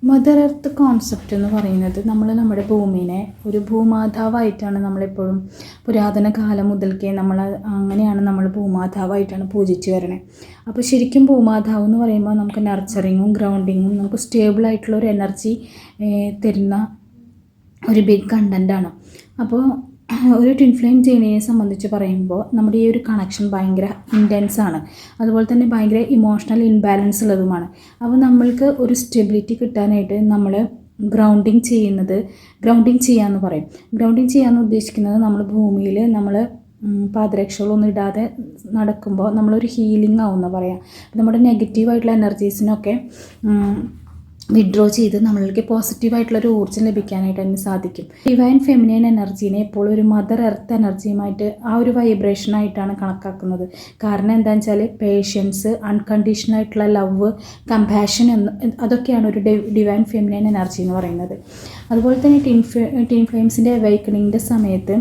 Mother earth concept എന്ന് പറയുന്നത് നമ്മുടെ ഭൂമിനെ ഒരു ഭൂമാതാവായിട്ടാണ് നമ്മളെപ്പോഴും പുരാതന കാലം മുതൽക്കേ അങ്ങനെയാണ് നമ്മൾ ഭൂമാതാവായിട്ടാണ് പൂജിച്ച് വരണേ. അപ്പോൾ ശരിക്കും ഭൂമാതാവ് എന്ന് പറയുമ്പോൾ നമുക്ക് നർച്ചറിങ്ങും ഗ്രൗണ്ടിങ്ങും നമുക്ക് സ്റ്റേബിളായിട്ടുള്ള ഒരു എനർജി തരുന്ന ഒരു ബിഗ് കണ്ടൻ്റാണ്. അപ്പോൾ ഒരു ട്വിൻ ഫ്ലെയിം ജേണിയെ സംബന്ധിച്ച് പറയുമ്പോൾ നമ്മുടെ ഈ ഒരു കണക്ഷൻ ഭയങ്കര ഇൻറ്റൻസ് ആണ്, അതുപോലെ തന്നെ ഭയങ്കര ഇമോഷണൽ ഇൻബാലൻസ് ഉള്ളതുമാണ്. അപ്പോൾ നമ്മൾക്ക് ഒരു സ്റ്റെബിലിറ്റി കിട്ടാനായിട്ട് നമ്മൾ ഗ്രൗണ്ടിങ് ചെയ്യാമെന്ന് പറയും. ഗ്രൗണ്ടിങ് ചെയ്യാമെന്ന് ഉദ്ദേശിക്കുന്നത് നമ്മൾ ഭൂമിയിൽ പാദരക്ഷകളൊന്നും ഇടാതെ നടക്കുമ്പോൾ നമ്മളൊരു ഹീലിംഗ് ആവുമെന്ന് പറയാം. നമ്മുടെ നെഗറ്റീവായിട്ടുള്ള എനർജീസിനൊക്കെ വിഡ്രോ ചെയ്ത് നമ്മൾക്ക് പോസിറ്റീവായിട്ടുള്ളൊരു ഊർജ്ജം ലഭിക്കാനായിട്ട് തന്നെ സാധിക്കും. ഡിവൈൻ ഫെമിനൈൻ എനർജീനെ എപ്പോഴും ഒരു മദർ എർത്ത് എനർജിയുമായിട്ട് ആ ഒരു വൈബ്രേഷനായിട്ടാണ് കണക്കാക്കുന്നത്. കാരണം എന്താണെന്ന് വെച്ചാൽ പേഷ്യൻസ്, അൺകണ്ടീഷണലായിട്ടുള്ള ലവ്, കമ്പാഷൻ അതൊക്കെയാണ് ഒരു ഡിവൈൻ ഫെമിനൈൻ എനർജി എന്ന് പറയുന്നത്. അതുപോലെ തന്നെ ടീൻ ഫ്ലെയിംസിൻ്റെ അവൈക്കണിങ്ങിൻ്റെ സമയത്ത്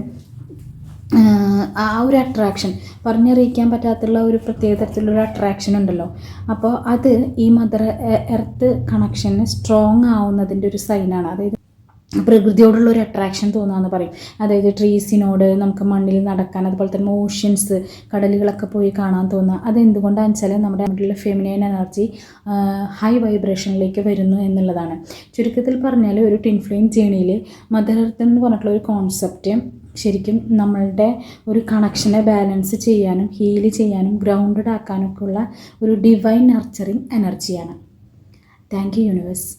ആ ഒരു അട്രാക്ഷൻ പറഞ്ഞറിയിക്കാൻ പറ്റാത്തുള്ള ഒരു പ്രത്യേക തരത്തിലുള്ള അട്രാക്ഷൻ ഉണ്ടല്ലോ. അപ്പോൾ അത് ഈ മദർ എർത്ത് കണക്ഷന് സ്ട്രോങ് ആവുന്നതിൻ്റെ ഒരു സൈനാണ്. അതായത് പ്രകൃതിയോടുള്ള ഒരു അട്രാക്ഷൻ തോന്നുകയെന്ന് പറയും. അതായത് ട്രീസിനോട് നമുക്ക് മണ്ണിൽ നടക്കാൻ, അതുപോലെ തന്നെ ഓഷ്യൻസ്, കടലുകളൊക്കെ പോയി കാണാൻ തോന്നുക. അതെന്തുകൊണ്ടാണെന്ന് വെച്ചാൽ നമ്മുടെ ഫെമിനൈൻ എനർജി ഹൈ വൈബ്രേഷനിലേക്ക് വരുന്നു എന്നുള്ളതാണ്. ചുരുക്കത്തിൽ പറഞ്ഞാൽ ഒരു ട്വിൻ ഫ്ലെയിം ജേണിയിൽ മദർ എർത്ത് എന്ന് പറഞ്ഞിട്ടുള്ള ഒരു കോൺസെപ്റ്റ് ശരിക്കും നമ്മളുടെ ഒരു കണക്ഷനെ ബാലൻസ് ചെയ്യാനും ഹീൽ ചെയ്യാനും ഗ്രൗണ്ടഡ് ആക്കാനൊക്കെ ഉള്ള ഒരു ഡിവൈൻ നർച്ചറിങ് എനർജിയാണ്. Thank you universe.